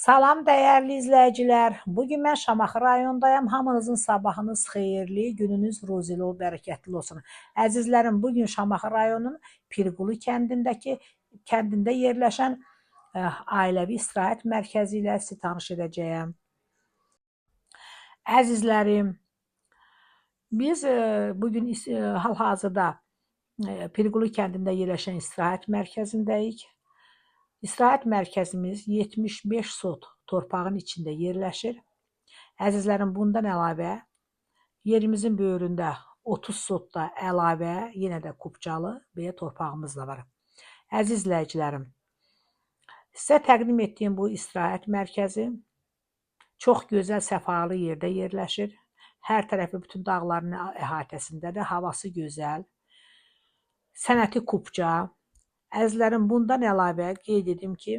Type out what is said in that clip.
Salam dəyərli izləyicilər. Bugün mən Şamaxı rayonundayım. Hamınızın sabahınız xeyirli, gününüz ruzili, bərəkətli olsun. Əzizlərim, bugün Şamaxı rayonunun Pirqulu kəndində yerləşən ailəvi istirahət mərkəzi ilə sizi tanış edəcəyəm. Əzizlərim, biz bugün hal-hazırda Pirqulu kəndində yerləşən istirahət mərkəzindəyik. İstirahət mərkəzimiz 75 sot torpağın içində yerləşir. Əzizlərim, bundan əlavə yerimizin böyründə 30 sotda əlavə yenə də Kupcalı belə torpağımız da var. Əziz izləyicilərim, sizə təqdim etdiyim bu istirahət mərkəzi çox gözəl, səfalı yerdə yerləşir. Hər tərəfi bütün dağların əhatəsindədir, havası gözəl, sənəti Kupca. Əzizlərim, bundan əlavə qeyd edim ki,